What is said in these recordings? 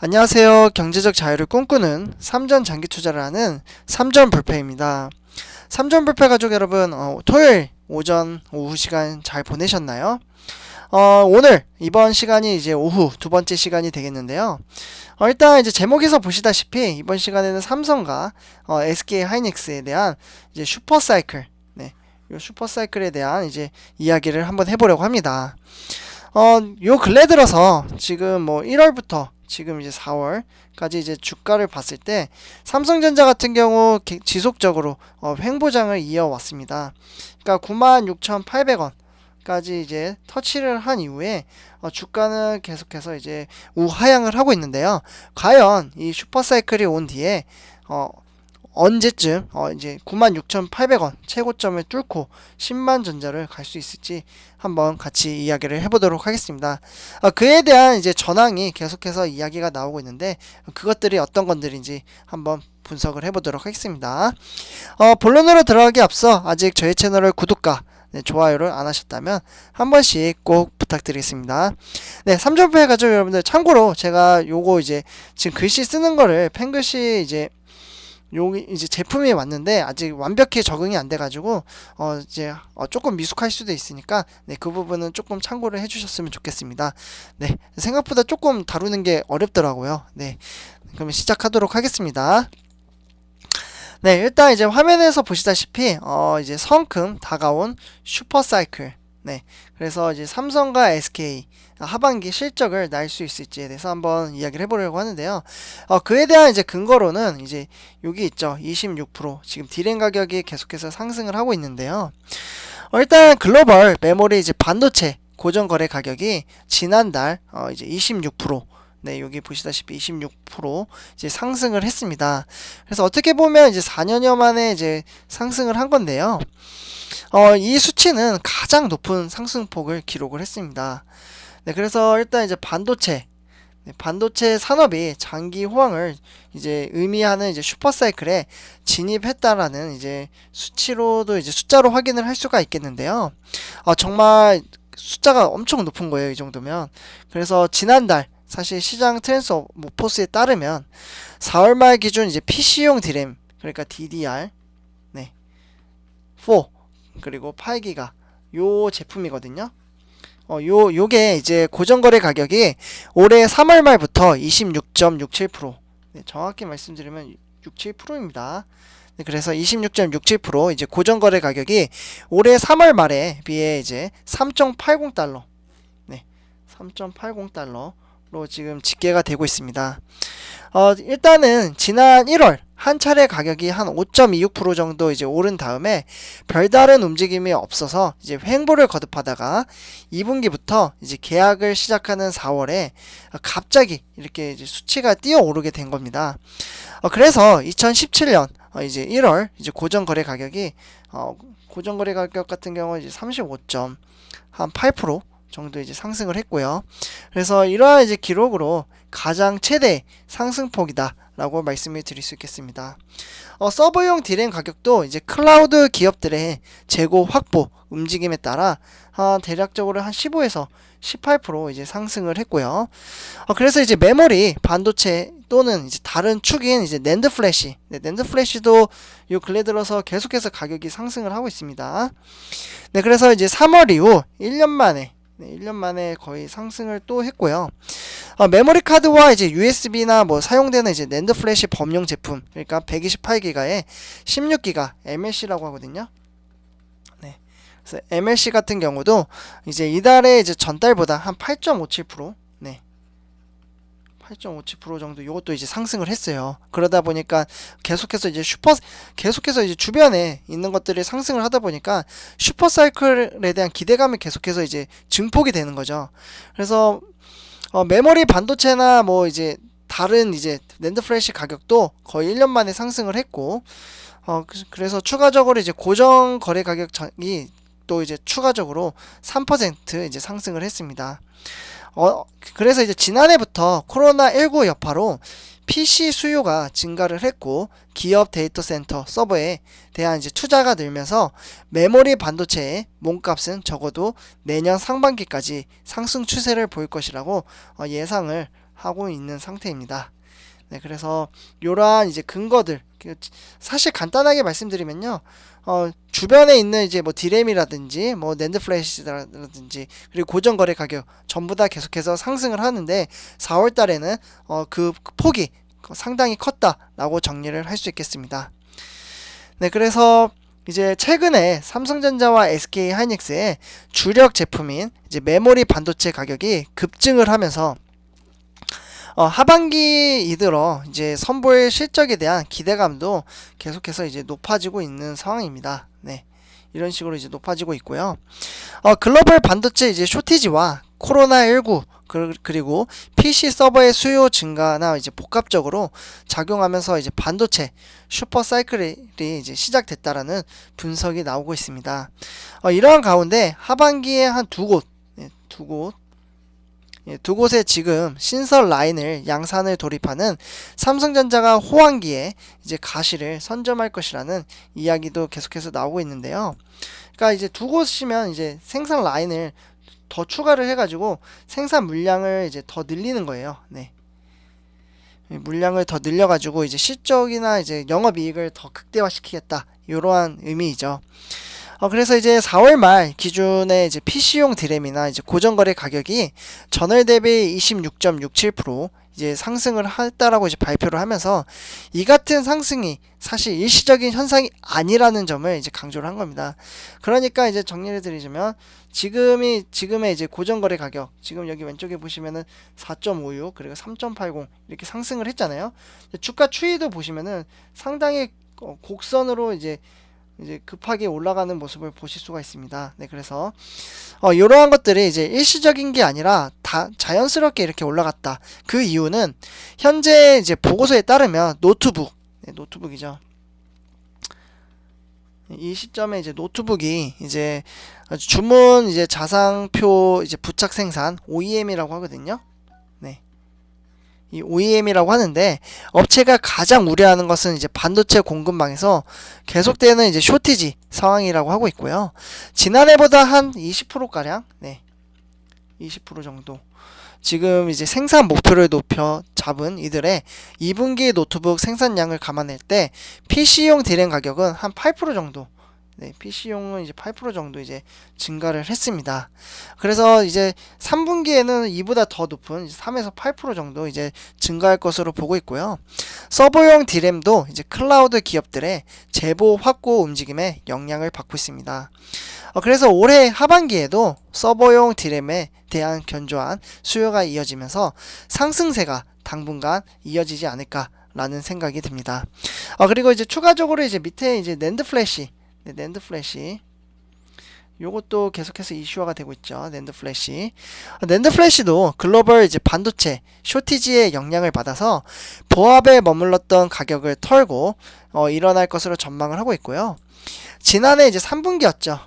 안녕하세요. 경제적 자유를 꿈꾸는 삼전 장기 투자를 하는 삼전 불패입니다. 삼전 불패 가족 여러분, 토요일 오전 오후 시간 잘 보내셨나요? 오늘 이번 시간이 이제 오후 두 번째 시간이 되겠는데요. 일단 이제 제목에서 보시다시피 이번 시간에는 삼성과 SK 하이닉스에 대한 이제 슈퍼사이클, 네, 요 슈퍼사이클에 대한 이제 이야기를 한번 해보려고 합니다. 요 근래 들어서 지금 뭐 1월부터 지금 이제 4월까지 이제 주가를 봤을 때 삼성전자 같은 경우 지속적으로 횡보장을 이어왔습니다. 그러니까 96,800원까지 이제 터치를 한 이후에 주가는 계속해서 이제 우하향을 하고 있는데요. 과연 이 슈퍼사이클이 온 뒤에 언제쯤 이제 96,800원 최고점을 뚫고 10만 전자를 갈 수 있을지 한번 같이 이야기를 해보도록 하겠습니다. 그에 대한 이제 전황이 계속해서 이야기가 나오고 있는데 그것들이 어떤 것들인지 한번 분석을 해보도록 하겠습니다. 본론으로 들어가기 앞서 아직 저희 채널을 구독과 좋아요를 안 하셨다면 한 번씩 꼭 부탁드리겠습니다. 네, 3점프 해가지고 여러분들 참고로 제가 요거 이제 지금 글씨 쓰는 거를 펜글씨 이제 제품이 왔는데 아직 완벽히 적응이 안 돼가지고 이제 조금 미숙할 수도 있으니까 그 부분은 조금 참고를 해주셨으면 좋겠습니다. 네, 생각보다 조금 다루는 게 어렵더라고요. 네, 그러면 시작하도록 하겠습니다. 네, 일단 이제 화면에서 보시다시피 이제 성큼 다가온 슈퍼사이클. 네, 그래서 이제 삼성과 SK 하반기 실적을 날 수 있을지에 대해서 한번 이야기를 해보려고 하는데요. 그에 대한 이제 근거로는 이제 여기 있죠. 26% 지금 디램 가격이 계속해서 상승을 하고 있는데요. 일단 글로벌 메모리 이제 반도체 고정 거래 가격이 지난달 이제 26% 네, 여기 보시다시피 26% 이제 상승을 했습니다. 그래서 어떻게 보면 이제 4년여 만에 이제 상승을 한 건데요. 이 수치는 가장 높은 상승폭을 기록을 했습니다. 네, 그래서 일단 이제 반도체 산업이 장기 호황을 이제 의미하는 이제 슈퍼사이클에 진입했다라는 이제 수치로도 이제 숫자로 확인을 할 수가 있겠는데요. 정말 숫자가 엄청 높은 거예요, 이 정도면. 그래서 지난달 사실 시장 트랜스모포스에 따르면 4월 말 기준 이제 PC용 디램 그러니까 DDR 네, 4 그리고 8기가 요 제품이거든요. 요게 이제 고정거래 가격이 올해 3월 말부터 26.67% 네, 정확히 말씀드리면 67%입니다. 네, 그래서 26.67% 이제 고정거래 가격이 올해 3월 말에 비해 이제 3.80달러 네, 3.80달러로 지금 집계가 되고 있습니다. 일단은 지난 1월 한 차례 가격이 한 5.26% 정도 이제 오른 다음에 별다른 움직임이 없어서 이제 횡보를 거듭하다가 2분기부터 이제 계약을 시작하는 4월에 갑자기 이렇게 이제 수치가 뛰어오르게 된 겁니다. 그래서 2017년 이제 1월 이제 고정거래 가격이 고정거래 가격 같은 경우 이제 35.8% 정도 이제 상승을 했고요. 그래서 이러한 이제 기록으로 가장 최대 상승폭이다 라고 말씀을 드릴 수 있겠습니다. 서버용 디램 가격도 이제 클라우드 기업들의 재고 확보 움직임에 따라 대략적으로 한 15에서 18% 이제 상승을 했고요. 그래서 이제 메모리 반도체 또는 이제 다른 축인 이제 낸드 플래시, 낸드 플래시도 요 근래 들어서 계속해서 가격이 상승을 하고 있습니다. 네, 그래서 이제 3월 이후 1년 만에 1년 만에 거의 상승을 또 했고요. 메모리 카드와 이제 USB나 뭐 사용되는 이제 낸드 플래시 범용 제품, 그러니까 128기가에 16기가 MLC라고 하거든요. 네. 그래서 MLC 같은 경우도 이제 이달에 이제 전달보다 한 8.57% 네. 8.57% 정도 이것도 이제 상승을 했어요. 그러다 보니까 계속해서 이제 주변에 있는 것들이 상승을 하다 보니까 슈퍼사이클에 대한 기대감이 계속해서 이제 증폭이 되는 거죠. 그래서 메모리 반도체나 뭐 이제 다른 이제 낸드 플래시 가격도 거의 1년 만에 상승을 했고 그래서 추가적으로 이제 고정 거래 가격이 또 이제 추가적으로 3% 이제 상승을 했습니다. 그래서 이제 지난해부터 코로나19 여파로 PC 수요가 증가를 했고 기업 데이터 센터 서버에 대한 이제 투자가 늘면서 메모리 반도체의 몸값은 적어도 내년 상반기까지 상승 추세를 보일 것이라고 예상을 하고 있는 상태입니다. 네, 그래서 이러한 이제 근거들, 사실 간단하게 말씀드리면요, 주변에 있는 이제 뭐 디램이라든지 뭐 낸드 플래시라든지 그리고 고정 거래 가격 전부 다 계속해서 상승을 하는데 4월 달에는 그 폭이 상당히 컸다라고 정리를 할 수 있겠습니다. 네, 그래서 이제 최근에 삼성전자와 SK 하이닉스의 주력 제품인 이제 메모리 반도체 가격이 급증을 하면서 하반기 이들어 이제 선보일 실적에 대한 기대감도 계속해서 이제 높아지고 있는 상황입니다. 네. 이런 식으로 이제 높아지고 있고요. 글로벌 반도체 이제 쇼티지와 코로나19 그리고 PC 서버의 수요 증가나 이제 복합적으로 작용하면서 이제 반도체 슈퍼 사이클이 이제 시작됐다라는 분석이 나오고 있습니다. 이러한 가운데 하반기에 한 두 곳에 지금 신설 라인을 양산을 돌입하는 삼성전자가 호황기에 이제 가시를 선점할 것이라는 이야기도 계속해서 나오고 있는데요. 그러니까 이제 두 곳이면 이제 생산 라인을 더 추가를 해가지고 생산 물량을 이제 더 늘리는 거예요. 네. 물량을 더 늘려가지고 이제 실적이나 이제 영업이익을 더 극대화시키겠다. 이러한 의미이죠. 그래서 이제 4월 말 기준의 이제 PC용 디램이나 이제 고정거래 가격이 전월 대비 26.67% 이제 상승을 했다라고 이제 발표를 하면서 이 같은 상승이 사실 일시적인 현상이 아니라는 점을 이제 강조를 한 겁니다. 그러니까 이제 정리를 드리자면 지금의 이제 고정거래 가격 지금 여기 왼쪽에 보시면은 4.56 그리고 3.80 이렇게 상승을 했잖아요. 주가 추이도 보시면은 상당히 곡선으로 이제 급하게 올라가는 모습을 보실 수가 있습니다. 네, 그래서 이러한 것들이 이제 일시적인 게 아니라 다 자연스럽게 이렇게 올라갔다. 그 이유는 현재 이제 보고서에 따르면 노트북이죠. 이 시점에 이제 노트북이 이제 주문 이제 자상표 이제 부착 생산 OEM이라고 하거든요. 네. 이 OEM이라고 하는데 업체가 가장 우려하는 것은 이제 반도체 공급망에서 계속되는 이제 쇼티지 상황이라고 하고 있고요. 지난해보다 한 20%가량 20% 정도 지금 이제 생산 목표를 높여 잡은 이들의 2분기 노트북 생산량을 감안할 때 PC용 디램 가격은 한 8% 정도 PC용은 이제 8% 정도 이제 증가를 했습니다. 그래서 이제 3분기에는 이보다 더 높은 3에서 8% 정도 이제 증가할 것으로 보고 있고요. 서버용 디램도 이제 클라우드 기업들의 재고 확보 움직임에 영향을 받고 있습니다. 그래서 올해 하반기에도 서버용 디램에 대한 견조한 수요가 이어지면서 상승세가 당분간 이어지지 않을까라는 생각이 듭니다. 그리고 이제 추가적으로 이제 밑에 이제 낸드 플래시 요것도 계속해서 이슈화가 되고 있죠. 낸드 플래시도 글로벌 이제 반도체 쇼티지의 영향을 받아서 보합에 머물렀던 가격을 털고 일어날 것으로 전망을 하고 있고요. 지난해 이제 3분기였죠.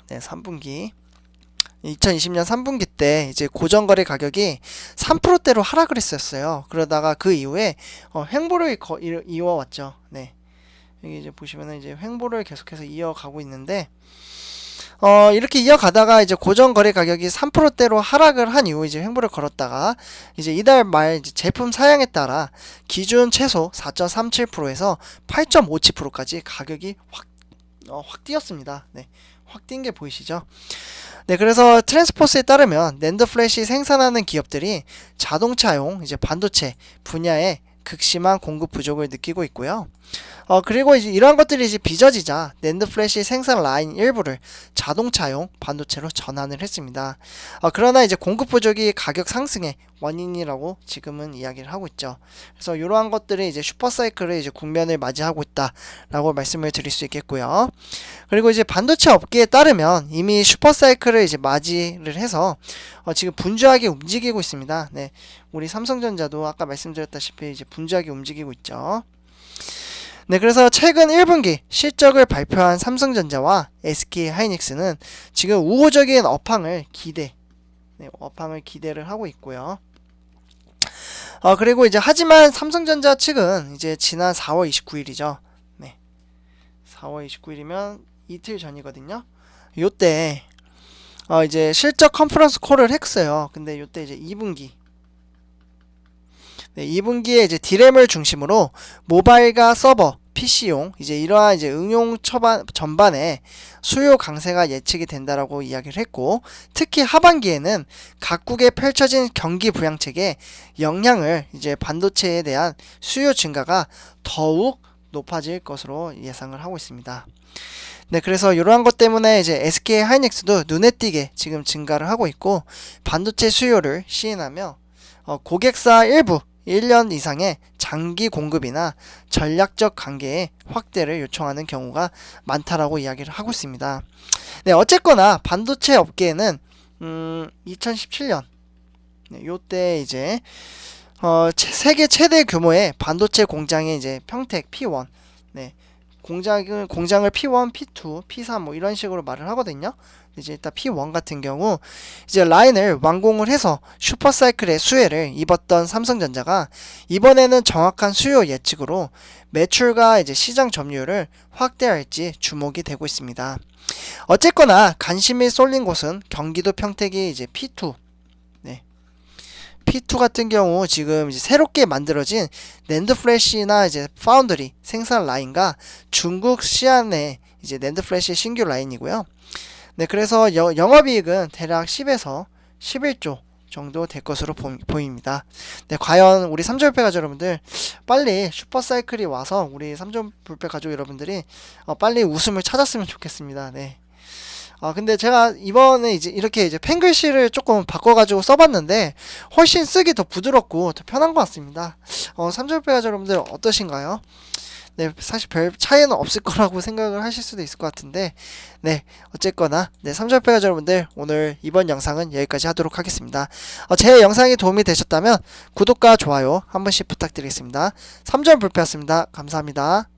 네, 3분기 2020년 3분기 때 이제 고정거래 가격이 3%대로 하락을 했었어요. 그러다가 그 이후에 횡보를 이어왔죠. 네. 여기 이제 보시면은 이제 횡보를 계속해서 이어가고 있는데 이렇게 이어가다가 이제 고정거래 가격이 3%대로 하락을 한 이후 이제 횡보를 걸었다가 이제 이달 말 이제 제품 사양에 따라 기준 최소 4.37%에서 8.57%까지 가격이 확 뛰었습니다. 네. 확 뛴 게 보이시죠? 네, 그래서 트랜스포스에 따르면 낸드 플래시 생산하는 기업들이 자동차용 이제 반도체 분야에 극심한 공급 부족을 느끼고 있고요. 그리고 이제 이러한 것들이 이제 빚어지자 낸드 플래시 생산 라인 일부를 자동차용 반도체로 전환을 했습니다. 그러나 이제 공급 부족이 가격 상승의 원인이라고 지금은 이야기를 하고 있죠. 그래서 이러한 것들이 이제 슈퍼사이클을 이제 국면을 맞이하고 있다라고 말씀을 드릴 수 있겠고요. 그리고 이제 반도체 업계에 따르면 이미 슈퍼사이클을 이제 맞이를 해서 지금 분주하게 움직이고 있습니다. 네, 우리 삼성전자도 아까 말씀드렸다시피 이제 분주하게 움직이고 있죠. 네, 그래서 최근 1분기 실적을 발표한 삼성전자와 SK 하이닉스는 지금 우호적인 업황을 기대를 하고 있고요. 그리고 이제 하지만 삼성전자 측은 이제 지난 4월 29일이죠. 네. 4월 29일이면 이틀 전이거든요. 요때 이제 실적 컨퍼런스 콜을 했어요. 근데 요때 이제 2분기 네, 2분기에 이제 D램을 중심으로 모바일과 서버, PC용 이제 이러한 이제 응용 전반에 수요 강세가 예측이 된다라고 이야기를 했고, 특히 하반기에는 각국에 펼쳐진 경기 부양책에 영향을 이제 반도체에 대한 수요 증가가 더욱 높아질 것으로 예상을 하고 있습니다. 네, 그래서 이러한 것 때문에 이제 SK 하이닉스도 눈에 띄게 지금 증가를 하고 있고, 반도체 수요를 시인하며 고객사 일부 1년 이상의 장기 공급이나 전략적 관계의 확대를 요청하는 경우가 많다라고 이야기를 하고 있습니다. 네, 어쨌거나 반도체 업계에는 2017년 요때 이제 세계 최대 규모의 반도체 공장의 이제 평택 P1, 네, 공장을 P1, P2, P3 뭐 이런 식으로 말을 하거든요. 이제 일단 P1 같은 경우 이제 라인을 완공을 해서 슈퍼사이클의 수혜를 입었던 삼성전자가 이번에는 정확한 수요 예측으로 매출과 이제 시장 점유율을 확대할지 주목이 되고 있습니다. 어쨌거나 관심이 쏠린 곳은 경기도 평택의 이제 P2, 네, P2 같은 경우 지금 이제 새롭게 만들어진 낸드 플래시나 이제 파운드리 생산 라인과 중국 시안의 이제 낸드 플래시 신규 라인이고요. 네, 그래서 영업이익은 대략 10에서 11조 정도 될 것으로 보입니다. 네, 과연 우리 삼성불패 가족 여러분들 빨리 슈퍼사이클이 와서 우리 삼성불패 가족 여러분들이 빨리 웃음을 찾았으면 좋겠습니다. 네. 근데 제가 이번에 이제 이렇게 이제 펜글씨를 조금 바꿔가지고 써봤는데 훨씬 쓰기 더 부드럽고 더 편한 것 같습니다. 삼성불패 가족 여러분들 어떠신가요? 네, 사실 별 차이는 없을 거라고 생각을 하실 수도 있을 것 같은데, 네, 어쨌거나, 네, 삼성불패 가족 여러분들, 오늘 이번 영상은 여기까지 하도록 하겠습니다. 제 영상이 도움이 되셨다면, 구독과 좋아요 한 번씩 부탁드리겠습니다. 삼성불패였습니다. 감사합니다.